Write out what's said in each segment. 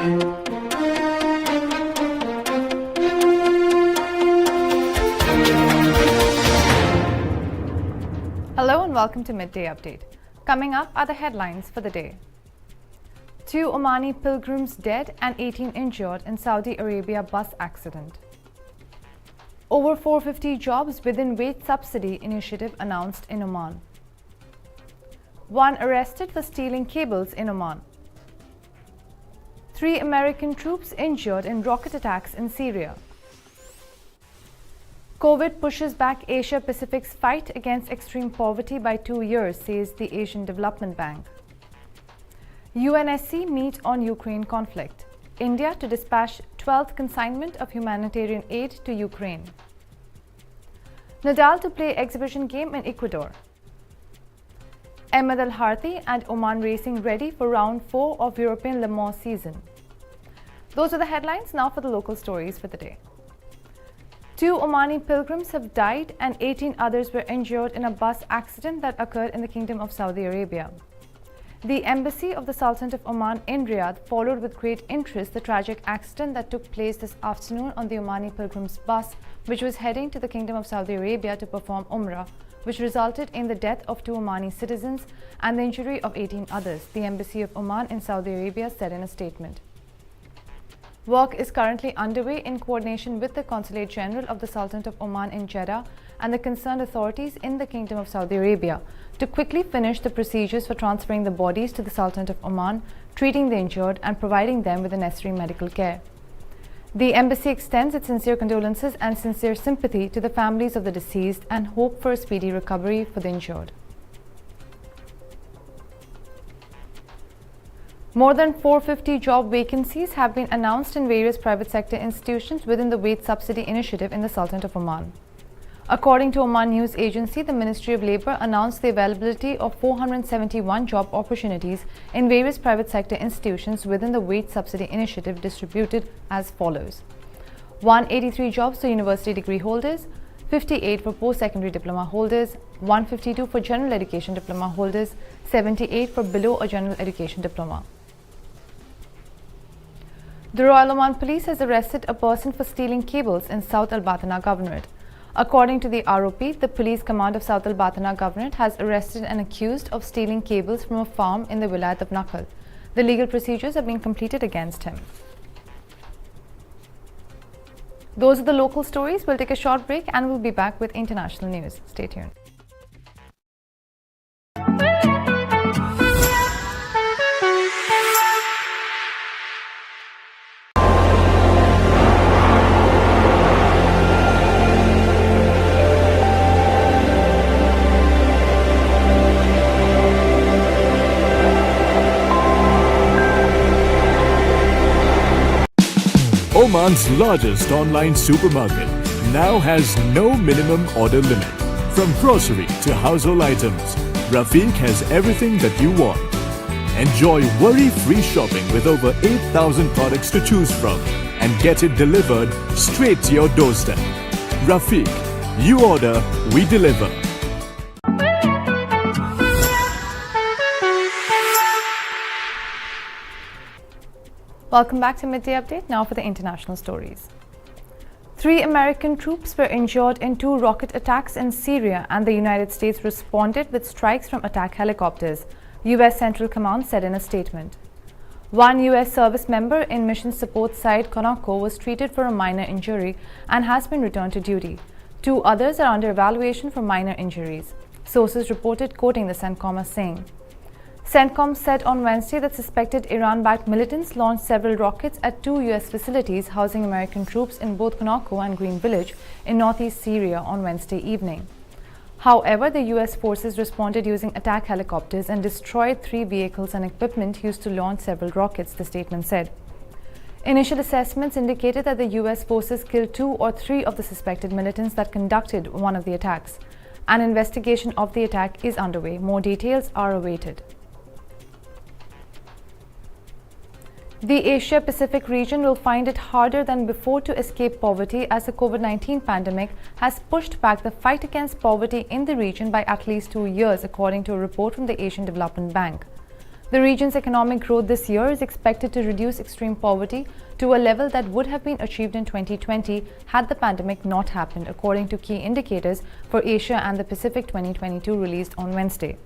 Hello and welcome to Midday Update. Coming up are the headlines for the day. 2 Omani pilgrims dead and 18 injured in Saudi Arabia bus accident. Over 450 jobs within wage subsidy initiative announced in Oman. 1 arrested for stealing cables in Oman. 3 American troops injured in rocket attacks in Syria. COVID pushes back Asia-Pacific's fight against extreme poverty by 2 years, says the Asian Development Bank. UNSC meet on Ukraine conflict. India to dispatch 12th consignment of humanitarian aid to Ukraine. Nadal to play exhibition game in Ecuador. Ahmed Al Harthi and Oman Racing ready for round 4 of European Le Mans season. Those are the headlines. Now for the local stories for the day. 2 Omani pilgrims have died and 18 others were injured in a bus accident that occurred in the Kingdom of Saudi Arabia. The embassy of the Sultanate of Oman in Riyadh followed with great interest the tragic accident that took place this afternoon on the Omani pilgrims bus, which was heading to the Kingdom of Saudi Arabia to perform Umrah, which resulted in the death of 2 Omani citizens and the injury of 18 others, the embassy of Oman in Saudi Arabia said in a statement. Work is currently underway in coordination with the Consulate General of the Sultanate of Oman in Jeddah and the concerned authorities in the Kingdom of Saudi Arabia to quickly finish the procedures for transferring the bodies to the Sultanate of Oman, treating the injured and providing them with the necessary medical care. The embassy extends its sincere condolences and sincere sympathy to the families of the deceased and hope for a speedy recovery for the injured. More than 450 job vacancies have been announced in various private sector institutions within the wage subsidy initiative in the Sultanate of Oman. According to Oman News Agency, the Ministry of Labour announced the availability of 471 job opportunities in various private sector institutions within the wage subsidy initiative, distributed as follows: 183 jobs for university degree holders, 58 for post-secondary diploma holders, 152 for general education diploma holders, 78 for below a general education diploma. The Royal Oman Police has arrested a person for stealing cables in South Al Batana Governorate. According to the ROP, the Police Command of South Al Batana Governorate has arrested an accused of stealing cables from a farm in the Wilayat of Nakhal. The legal procedures are being completed against him. Those are the local stories. We'll take a short break and we'll be back with international news. Stay tuned. Oman's largest online supermarket now has no minimum order limit. From grocery to household items, Rafiq has everything that you want. Enjoy worry-free shopping with over 8,000 products to choose from and get it delivered straight to your doorstep. Rafiq, you order, we deliver. Welcome back to Midday Update. Now for the international stories. 3 American troops were injured in 2 rocket attacks in Syria, and the United States responded with strikes from attack helicopters, U.S. Central Command said in a statement. 1 U.S. service member in Mission Support Site Konako was treated for a minor injury and has been returned to duty. 2 others are under evaluation for minor injuries, sources reported, quoting the CENTCOM as saying. CENTCOM said on Wednesday that suspected Iran-backed militants launched several rockets at 2 U.S. facilities housing American troops in both Konako and Green Village in northeast Syria on Wednesday evening. However, the U.S. forces responded using attack helicopters and destroyed 3 vehicles and equipment used to launch several rockets, the statement said. Initial assessments indicated that the U.S. forces killed 2 or 3 of the suspected militants that conducted one of the attacks. An investigation of the attack is underway. More details are awaited. The Asia-Pacific region will find it harder than before to escape poverty as the COVID-19 pandemic has pushed back the fight against poverty in the region by at least 2 years, according to a report from the Asian Development Bank. The region's economic growth this year is expected to reduce extreme poverty to a level that would have been achieved in 2020 had the pandemic not happened, according to key indicators for Asia and the Pacific 2022 released on Wednesday.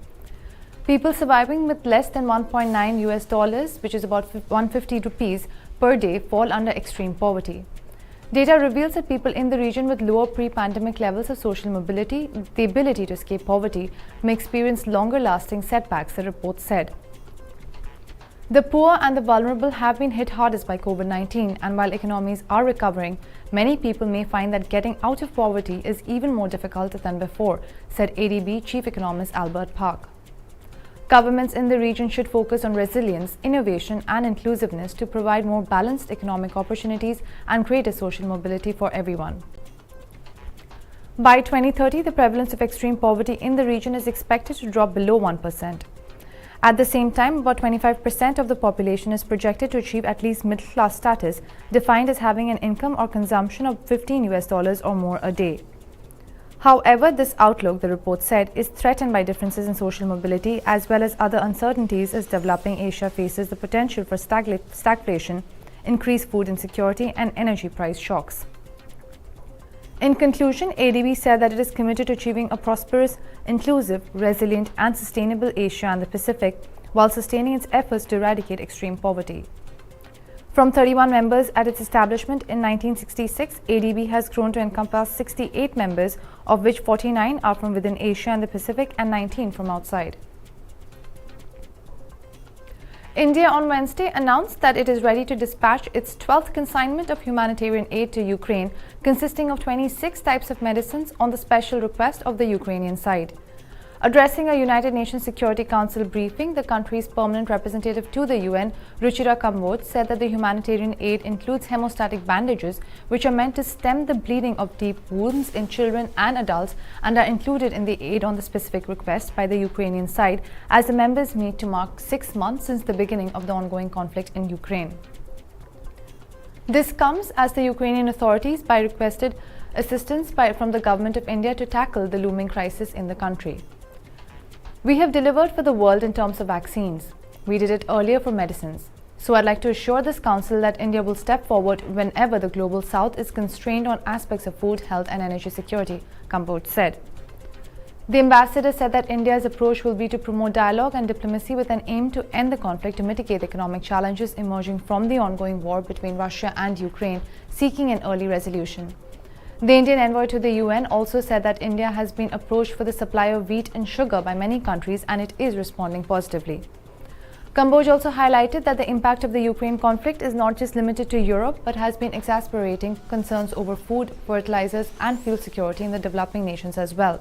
People surviving with less than 1.9 US dollars, which is about 150 rupees per day, fall under extreme poverty. Data reveals that people in the region with lower pre-pandemic levels of social mobility, the ability to escape poverty, may experience longer-lasting setbacks, the report said. The poor and the vulnerable have been hit hardest by COVID-19, and while economies are recovering, many people may find that getting out of poverty is even more difficult than before, said ADB Chief Economist Albert Park. Governments in the region should focus on resilience, innovation and inclusiveness to provide more balanced economic opportunities and greater social mobility for everyone. By 2030, the prevalence of extreme poverty in the region is expected to drop below 1%. At the same time, about 25% of the population is projected to achieve at least middle-class status, defined as having an income or consumption of 15 US dollars or more a day. However, this outlook, the report said, is threatened by differences in social mobility as well as other uncertainties as developing Asia faces the potential for stagflation, increased food insecurity and energy price shocks. In conclusion, ADB said that it is committed to achieving a prosperous, inclusive, resilient and sustainable Asia and the Pacific while sustaining its efforts to eradicate extreme poverty. From 31 members at its establishment in 1966, ADB has grown to encompass 68 members, of which 49 are from within Asia and the Pacific and 19 from outside. India on Wednesday announced that it is ready to dispatch its 12th consignment of humanitarian aid to Ukraine, consisting of 26 types of medicines on the special request of the Ukrainian side. Addressing a United Nations Security Council briefing, the country's permanent representative to the UN, Ruchira Kamboj, said that the humanitarian aid includes hemostatic bandages, which are meant to stem the bleeding of deep wounds in children and adults and are included in the aid on the specific request by the Ukrainian side as the members meet to mark 6 months since the beginning of the ongoing conflict in Ukraine. This comes as the Ukrainian authorities requested assistance from the government of India to tackle the looming crisis in the country. We have delivered for the world in terms of vaccines. We did it earlier for medicines. So I'd like to assure this council that India will step forward whenever the global south is constrained on aspects of food, health and energy security, Kamboj said. The ambassador said that India's approach will be to promote dialogue and diplomacy with an aim to end the conflict to mitigate the economic challenges emerging from the ongoing war between Russia and Ukraine, seeking an early resolution. The Indian envoy to the UN also said that India has been approached for the supply of wheat and sugar by many countries and it is responding positively. Kamboj also highlighted that the impact of the Ukraine conflict is not just limited to Europe but has been exacerbating concerns over food, fertilizers and fuel security in the developing nations as well.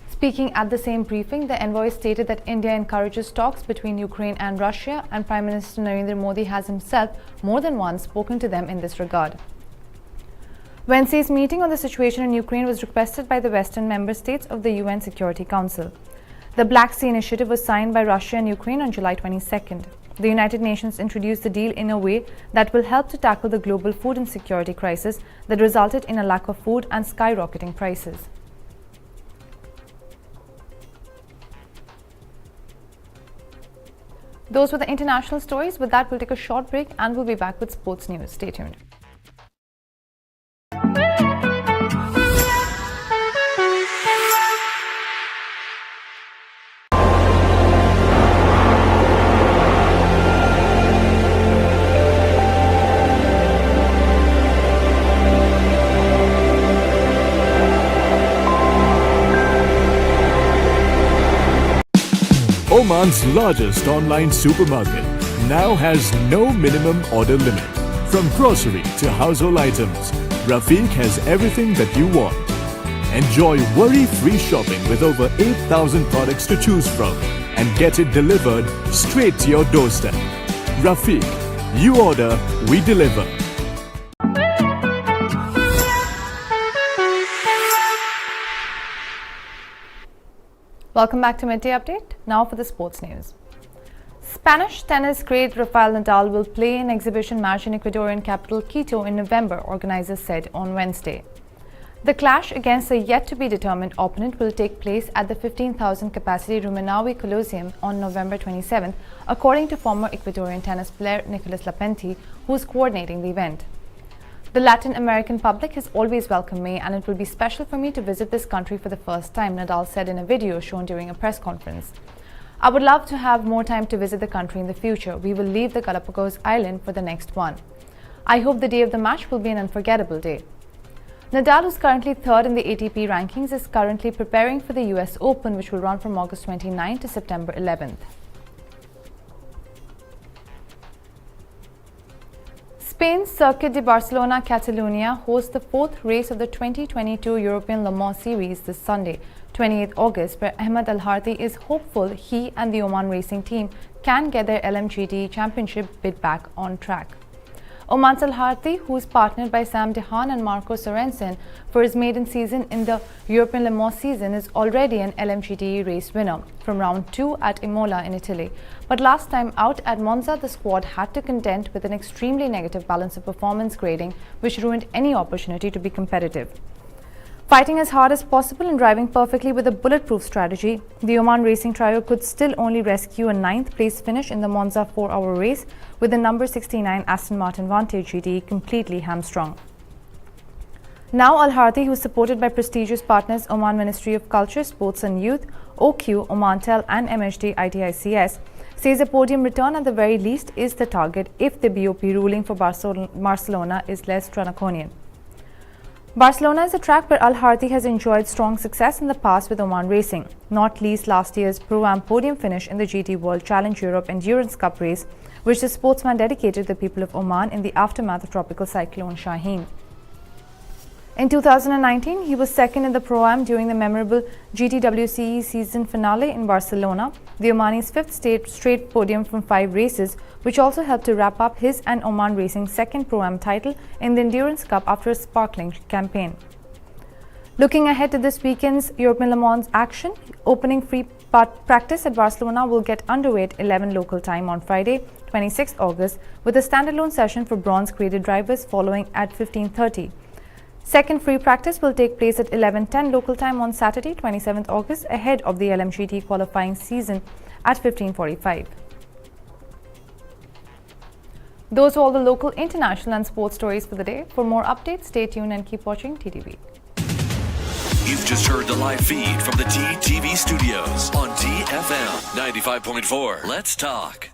Speaking at the same briefing, the envoy stated that India encourages talks between Ukraine and Russia and Prime Minister Narendra Modi has himself more than once spoken to them in this regard. Wednesday's meeting on the situation in Ukraine was requested by the Western member states of the UN Security Council. The Black Sea Initiative was signed by Russia and Ukraine on July 22nd. The United Nations introduced the deal in a way that will help to tackle the global food insecurity crisis that resulted in a lack of food and skyrocketing prices. Those were the international stories. With that, we'll take a short break and we'll be back with sports news. Stay tuned. Oman's largest online supermarket now has no minimum order limit. From grocery to household items, Rafiq has everything that you want. Enjoy worry-free shopping with over 8,000 products to choose from and get it delivered straight to your doorstep. Rafiq, you order, we deliver. Welcome back to Midday Update. Now for the sports news. Spanish tennis great Rafael Nadal will play an exhibition match in Ecuadorian capital Quito in November, organizers said on Wednesday. The clash against a yet-to-be-determined opponent will take place at the 15,000-capacity Rumenawi Coliseum on November 27, according to former Ecuadorian tennis player Nicolas Lapenti, who is coordinating the event. The Latin American public has always welcomed me, and it will be special for me to visit this country for the first time, Nadal said in a video shown during a press conference. I would love to have more time to visit the country in the future. We will leave the Galapagos Island for the next one. I hope the day of the match will be an unforgettable day. Nadal, who's currently third in the ATP rankings, is currently preparing for the US Open, which will run from August 29 to September 11th. Spain's Circuit de Barcelona-Catalunya hosts the fourth race of the 2022 European Le Mans Series this Sunday, 28 August, where Ahmed Al-Harthi is hopeful he and the Oman racing team can get their LMGT championship bid back on track. Oman's Al-Harthi, who is partnered by Sam Dehaan and Marco Sorensen for his maiden season in the European Le Mans season, is already an LMGT race winner from round 2 at Imola in Italy. But last time out at Monza, the squad had to contend with an extremely negative balance of performance grading, which ruined any opportunity to be competitive. Fighting as hard as possible and driving perfectly with a bulletproof strategy, the Oman racing trio could still only rescue a 9th place finish in the Monza 4-hour race, with the number 69 Aston Martin Vantage GTE completely hamstrung. Now Al-Harthi, who is supported by prestigious partners Oman Ministry of Culture, Sports and Youth, OQ, Omantel and MHD ITICS, says a podium return at the very least is the target if the BOP ruling for Barcelona is less draconian. Barcelona is a track where Al-Harthi has enjoyed strong success in the past with Oman racing, not least last year's Pro-Am podium finish in the GT World Challenge Europe Endurance Cup race, which the sportsman dedicated to the people of Oman in the aftermath of tropical cyclone Shaheen. In 2019, he was second in the Pro-Am during the memorable GTWCE season finale in Barcelona, the Omani's fifth straight podium from 5 races, which also helped to wrap up his and Oman Racing's second Pro-Am title in the Endurance Cup after a sparkling campaign. Looking ahead to this weekend's European Le Mans action, opening free practice at Barcelona will get underway at 11 local time on Friday, 26 August, with a standalone session for bronze-graded drivers following at 15:30. Second free practice will take place at 11:10 local time on Saturday, 27th August, ahead of the LMGT qualifying season at 15:45. Those are all the local, international and sports stories for the day. For more updates, stay tuned and keep watching TTV. You've just heard the live feed from the TTV studios on TFM 95.4. Let's talk.